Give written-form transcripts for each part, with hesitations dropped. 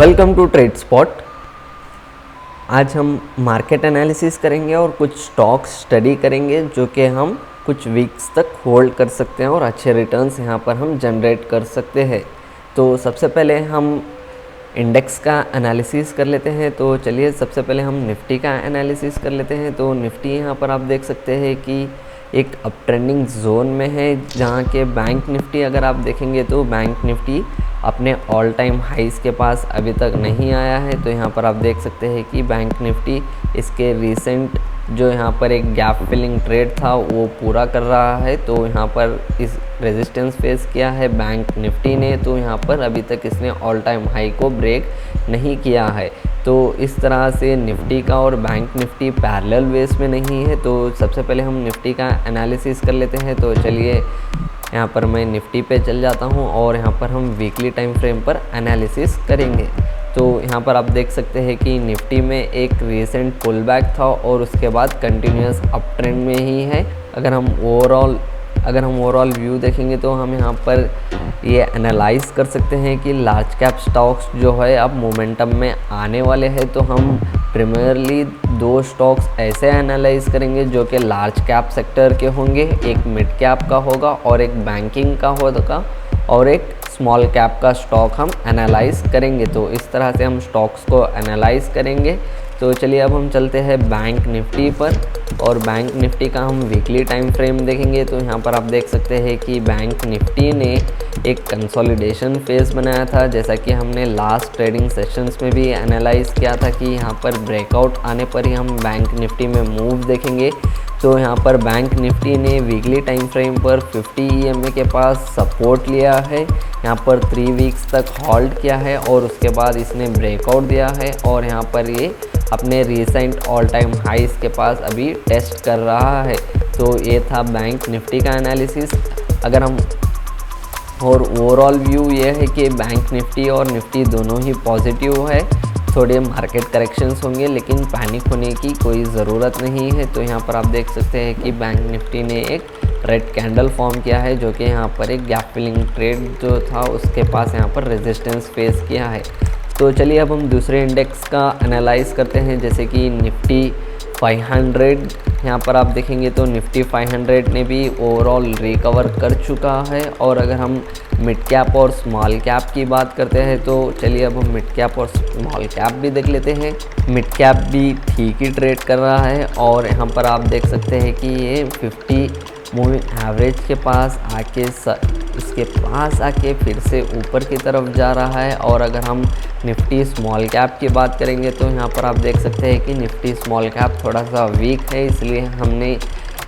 Welcome to trade spot. आज हम market analysis करेंगे और कुछ स्टॉक्स स्टडी करेंगे जो कि हम कुछ वीक्स तक होल्ड कर सकते हैं और अच्छे रिटर्न्स यहाँ पर हम जनरेट कर सकते हैं। तो सबसे पहले हम इंडेक्स का एनालिसिस कर लेते हैं। तो चलिए सबसे पहले हम निफ्टी का एनालिसिस कर लेते हैं। तो निफ्टी यहाँ पर आप देख सकते हैं कि एक अप ट्रेंडिंग जोन में है, जहाँ के बैंक निफ्टी अगर आप देखेंगे तो बैंक निफ्टी अपने ऑल टाइम हाइस के पास अभी तक नहीं आया है। तो यहाँ पर आप देख सकते हैं कि बैंक निफ्टी इसके रिसेंट जो यहाँ पर एक गैप फिलिंग ट्रेड था वो पूरा कर रहा है। तो यहाँ पर इस रेजिस्टेंस फेस किया है बैंक निफ्टी ने, तो यहाँ पर अभी तक इसने ऑल टाइम हाई को ब्रेक नहीं किया है। तो इस तरह से निफ्टी का और बैंक निफ्टी पैरेलल बेस में नहीं है। तो सबसे पहले हम निफ्टी का एनालिसिस कर लेते हैं। तो चलिए यहाँ पर मैं निफ्टी पे चल जाता हूँ और यहाँ पर हम वीकली टाइम फ्रेम पर एनालिसिस करेंगे। तो यहाँ पर आप देख सकते हैं कि निफ्टी में एक रीसेंट पुल बैक था और उसके बाद कंटिन्यूस अप ट्रेंड में ही है। अगर हम ओवरऑल व्यू देखेंगे तो हम यहाँ पर ये एनालाइज कर सकते हैं कि लार्ज कैप स्टॉक्स जो है अब मोमेंटम में आने वाले हैं। तो हम प्रीमियरली दो स्टॉक्स ऐसे एनालाइज करेंगे जो कि लार्ज कैप सेक्टर के होंगे, एक मिड कैप का होगा और एक बैंकिंग का होगा और एक स्मॉल कैप का स्टॉक हम एनालाइज करेंगे। तो इस तरह से हम स्टॉक्स को एनालाइज करेंगे। तो चलिए अब हम चलते हैं बैंक निफ्टी पर और बैंक निफ्टी का हम वीकली टाइम फ्रेम देखेंगे। तो यहाँ पर आप देख सकते हैं कि बैंक निफ्टी ने एक कंसोलिडेशन फेज बनाया था, जैसा कि हमने लास्ट ट्रेडिंग सेशंस में भी एनालाइज किया था कि यहाँ पर ब्रेकआउट आने पर ही हम बैंक निफ्टी में मूव देखेंगे। तो यहाँ पर बैंक निफ्टी ने वीकली टाइम फ्रेम पर 50 EMA के पास सपोर्ट लिया है, यहाँ पर 3 वीक्स तक होल्ड किया है और उसके बाद इसने ब्रेकआउट दिया है और यहाँ पर ये अपने रिसेंट ऑल टाइम हाइस के पास अभी टेस्ट कर रहा है। तो ये था बैंक निफ्टी का एनालिसिस। अगर हम और ओवरऑल व्यू ये है कि बैंक निफ्टी और निफ्टी दोनों ही पॉजिटिव है। थोड़े मार्केट करेक्शंस होंगे लेकिन पैनिक होने की कोई ज़रूरत नहीं है। तो यहाँ पर आप देख सकते हैं कि बैंक निफ्टी ने एक रेड कैंडल फॉर्म किया है जो कि यहाँ पर एक गैप फिलिंग ट्रेड जो था उसके पास यहाँ पर रेजिस्टेंस फेस किया है। तो चलिए अब हम दूसरे इंडेक्स का एनालाइज करते हैं, जैसे कि निफ्टी 500। यहाँ पर आप देखेंगे तो निफ्टी 500 ने भी ओवरऑल रिकवर कर चुका है। और अगर हम मिड कैप और स्मॉल कैप की बात करते हैं तो चलिए अब हम मिड कैप और स्मॉल कैप भी देख लेते हैं। मिड कैप भी ठीक ही ट्रेड कर रहा है और यहाँ पर आप देख सकते हैं कि ये 50 मूविंग एवरेज के पास आके इसके पास आके फिर से ऊपर की तरफ जा रहा है। और अगर हम निफ्टी स्मॉल कैप की बात करेंगे तो यहाँ पर आप देख सकते हैं कि निफ्टी स्मॉल कैप थोड़ा सा वीक है, इसलिए हमने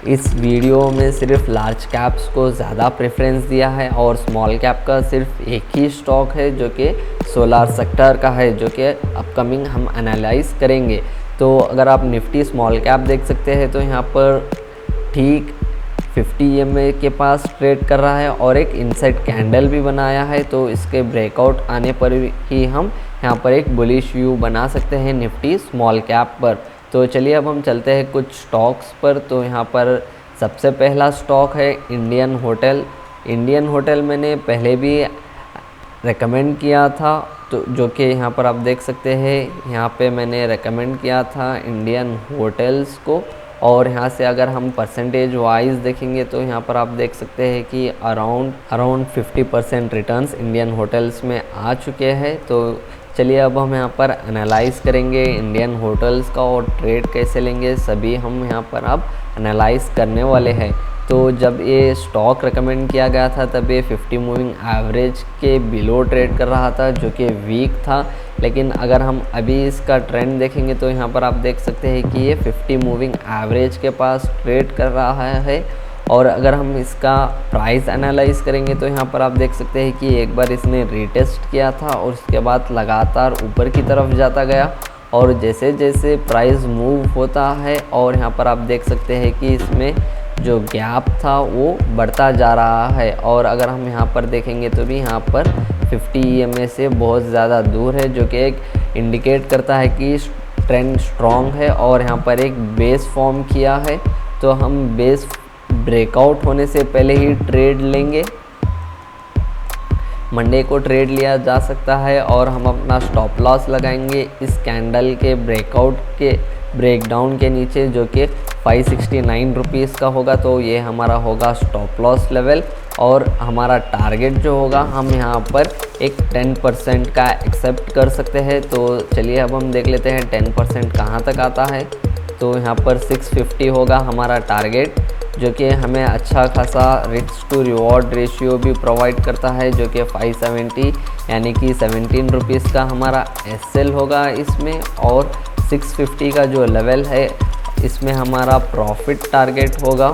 इस वीडियो में सिर्फ लार्ज कैप्स को ज़्यादा प्रेफरेंस दिया है और स्मॉल कैप का सिर्फ एक ही स्टॉक है जो कि सोलार सेक्टर का है, जो कि अपकमिंग हम एनालाइज करेंगे। तो अगर आप निफ्टी स्मॉल कैप देख सकते हैं तो यहाँ पर ठीक 50 EMA के पास ट्रेड कर रहा है और एक इनसाइड कैंडल भी बनाया है। तो इसके ब्रेकआउट आने पर ही हम यहाँ पर एक बुलिश व्यू बना सकते हैं निफ्टी स्मॉल कैप पर। तो चलिए अब हम चलते हैं कुछ स्टॉक्स पर। तो यहाँ पर सबसे पहला स्टॉक है इंडियन होटल। इंडियन होटल मैंने पहले भी रेकमेंड किया था, तो जो कि यहाँ पर आप देख सकते हैं, यहाँ पे मैंने रेकमेंड किया था इंडियन होटल्स को। और यहाँ से अगर हम परसेंटेज वाइज देखेंगे तो यहाँ पर आप देख सकते हैं कि अराउंड 50% रिटर्न्स इंडियन होटल्स में आ चुके हैं। तो चलिए अब हम यहाँ पर एनालाइज करेंगे इंडियन होटल्स का और ट्रेड कैसे लेंगे, सभी हम यहाँ पर अब एनालाइज करने वाले हैं। तो जब ये स्टॉक रेकमेंड किया गया था तब ये 50 मूविंग एवरेज के बिलो ट्रेड कर रहा था जो कि वीक था। लेकिन अगर हम अभी इसका ट्रेंड देखेंगे तो यहाँ पर आप देख सकते हैं कि ये 50 मूविंग एवरेज के पास ट्रेड कर रहा है। और अगर हम इसका प्राइस एनालाइज करेंगे तो यहाँ पर आप देख सकते हैं कि एक बार इसने रीटेस्ट किया था और उसके बाद लगातार ऊपर की तरफ जाता गया और जैसे जैसे प्राइस मूव होता है और यहाँ पर आप देख सकते हैं कि इसमें जो गैप था वो बढ़ता जा रहा है। और अगर हम यहाँ पर देखेंगे तो भी यहाँ पर 50 EMA से बहुत ज़्यादा दूर है, जो कि एक इंडिकेट करता है कि ट्रेंड स्ट्रॉन्ग है। और यहाँ पर एक बेस फॉर्म किया है, तो हम बेस ब्रेकआउट होने से पहले ही ट्रेड लेंगे। मंडे को ट्रेड लिया जा सकता है और हम अपना स्टॉप लॉस लगाएंगे इस कैंडल के ब्रेकडाउन के नीचे, जो कि 569 रुपीज़ का होगा। तो ये हमारा होगा स्टॉप लॉस लेवल, और हमारा टारगेट जो होगा हम यहाँ पर एक 10% का एक्सेप्ट कर सकते हैं। तो चलिए अब हम देख लेते हैं 10% कहाँ तक आता है। तो यहाँ पर 650 होगा हमारा टारगेट, जो कि हमें अच्छा खासा रिस्क टू रिवॉर्ड रेशियो भी प्रोवाइड करता है, जो कि 570 यानी कि 17 रुपीज़ का हमारा एसएल होगा इसमें। और 650 का जो लेवल है इसमें हमारा प्रॉफिट टारगेट होगा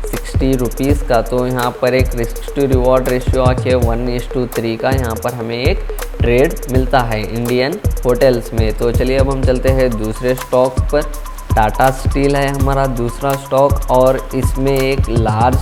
60 रुपीज़ का। तो यहाँ पर एक रिस्क टू रिवॉर्ड रेशियो आके 1:3 का यहाँ पर हमें एक ट्रेड मिलता है इंडियन होटल्स में। तो चलिए अब हम चलते हैं दूसरे स्टॉक पर। टाटा स्टील है हमारा दूसरा स्टॉक, और इसमें एक लार्ज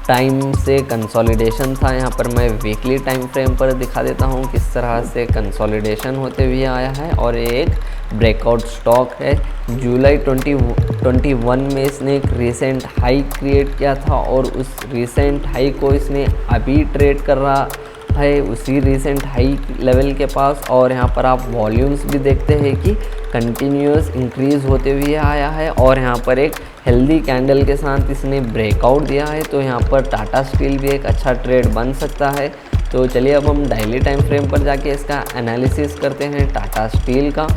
टाइम से कंसोलिडेशन था। यहाँ पर मैं वीकली टाइम फ्रेम पर दिखा देता हूँ किस तरह से कंसोलिडेशन होते हुए आया है, और ये एक ब्रेकआउट स्टॉक है। जुलाई 2021 में इसने एक रिसेंट हाई क्रिएट किया था, और उस रिसेंट हाई को इसने अभी ट्रेड कर रहा है उसी रिसेंट हाई लेवल के पास। और यहाँ पर आप वॉल्यूम्स भी देखते हैं कि कंटिन्यूस इंक्रीज़ होते हुए आया है, और यहाँ पर एक हेल्दी कैंडल के साथ इसने ब्रेकआउट दिया है। तो यहाँ पर टाटा स्टील भी एक अच्छा ट्रेड बन सकता है। तो चलिए अब हम डेली टाइम फ्रेम पर जाके इसका एनालिसिस करते हैं टाटा स्टील का।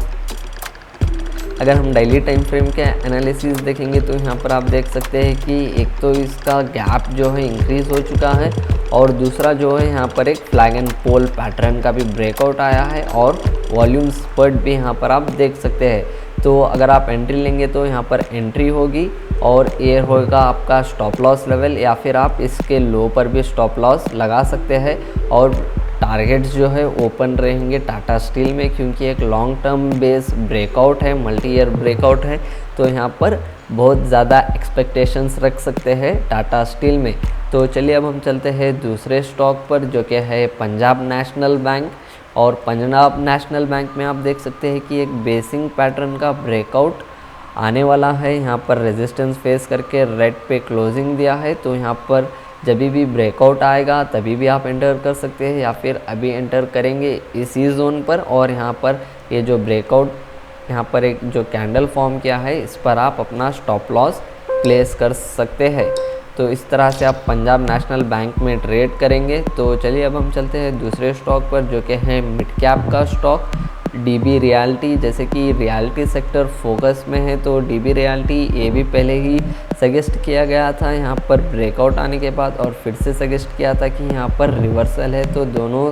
अगर हम डेली टाइम फ्रेम के एनालिसिस देखेंगे तो यहाँ पर आप देख सकते हैं कि एक तो इसका गैप जो है इंक्रीज़ हो चुका है, और दूसरा जो है यहाँ पर एक फ्लैग एंड पोल पैटर्न का भी ब्रेकआउट आया है, और वॉल्यूम स्पर्ट भी यहाँ पर आप देख सकते हैं। तो अगर आप एंट्री लेंगे तो यहाँ पर एंट्री होगी, और ये होगा आपका स्टॉप लॉस लेवल, या फिर आप इसके लो पर भी स्टॉप लॉस लगा सकते हैं। और टारगेट्स जो है ओपन रहेंगे टाटा स्टील में, क्योंकि एक लॉन्ग टर्म बेस ब्रेकआउट है, मल्टी ईयर ब्रेकआउट है। तो यहाँ पर बहुत ज़्यादा एक्सपेक्टेशंस रख सकते हैं टाटा स्टील में। तो चलिए अब हम चलते हैं दूसरे स्टॉक पर, जो कि है पंजाब नेशनल बैंक। और पंजाब नेशनल बैंक में आप देख सकते हैं कि एक बेसिंग पैटर्न का ब्रेकआउट आने वाला है। यहाँ पर रेजिस्टेंस फेस करके रेड पे क्लोजिंग दिया है। तो यहाँ पर जब भी ब्रेकआउट आएगा तभी भी आप एंटर कर सकते हैं, या फिर अभी एंटर करेंगे इसी जोन पर। और यहाँ पर ये जो ब्रेकआउट यहाँ पर एक जो कैंडल फॉर्म किया है, इस पर आप अपना स्टॉप लॉस प्लेस कर सकते हैं। तो इस तरह से आप पंजाब नेशनल बैंक में ट्रेड करेंगे। तो चलिए अब हम चलते हैं दूसरे स्टॉक पर, जो कि है मिड कैप का स्टॉक डीबी रियल्टी। जैसे कि रियल्टी सेक्टर फोकस में है, तो डीबी रियल्टी ये भी पहले ही सजेस्ट किया गया था यहाँ पर ब्रेकआउट आने के बाद, और फिर से सजेस्ट किया था कि यहाँ पर रिवर्सल है। तो दोनों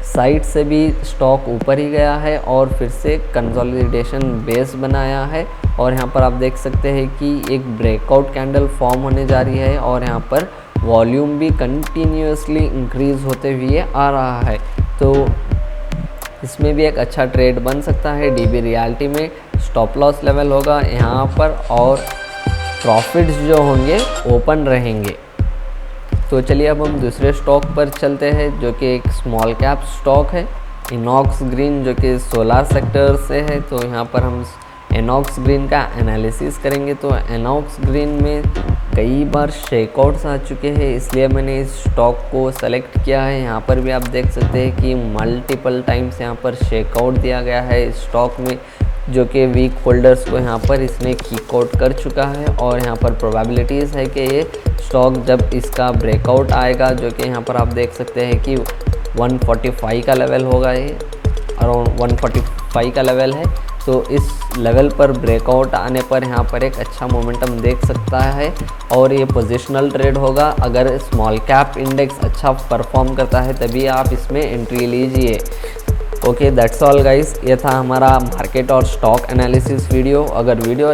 साइड से भी स्टॉक ऊपर ही गया है, और फिर से कंसोलिडेशन बेस बनाया है। और यहाँ पर आप देख सकते हैं कि एक ब्रेकआउट कैंडल फॉर्म होने जा रही है, और यहाँ पर वॉल्यूम भी कंटिन्यूसली इंक्रीज़ होते हुए आ रहा है। तो इसमें भी एक अच्छा ट्रेड बन सकता है। डीबी रियल्टी में स्टॉप लॉस लेवल होगा यहाँ पर, और प्रॉफिट्स जो होंगे ओपन रहेंगे। तो चलिए अब हम दूसरे स्टॉक पर चलते हैं, जो कि एक स्मॉल कैप स्टॉक है इनॉक्स ग्रीन, जो कि सोलार सेक्टर से है। तो यहाँ पर हम इनॉक्स ग्रीन का एनालिसिस करेंगे। तो इनॉक्स ग्रीन में कई बार शेकआउट्स आ चुके हैं, इसलिए मैंने इस स्टॉक को सेलेक्ट किया है। यहाँ पर भी आप देख सकते हैं कि मल्टीपल टाइम्स यहाँ पर शेकआउट दिया गया है इस स्टॉक में, जो कि वीक होल्डर्स को यहाँ पर इसने किक आउट कर चुका है। और यहाँ पर प्रोबेबिलिटीज़ है कि ये स्टॉक जब इसका ब्रेकआउट आएगा, जो कि यहाँ पर आप देख सकते हैं कि 145 का लेवल होगा, ये अराउंड 145 का लेवल है। तो इस लेवल पर ब्रेकआउट आने पर यहाँ पर एक अच्छा मोमेंटम देख सकता है, और ये पोजिशनल ट्रेड होगा। अगर स्मॉल कैप इंडेक्स अच्छा परफॉर्म करता है तभी आप इसमें एंट्री लीजिए। ओके, दैट्स ऑल गाइस, ये था हमारा मार्केट और स्टॉक एनालिसिस वीडियो। अगर वीडियो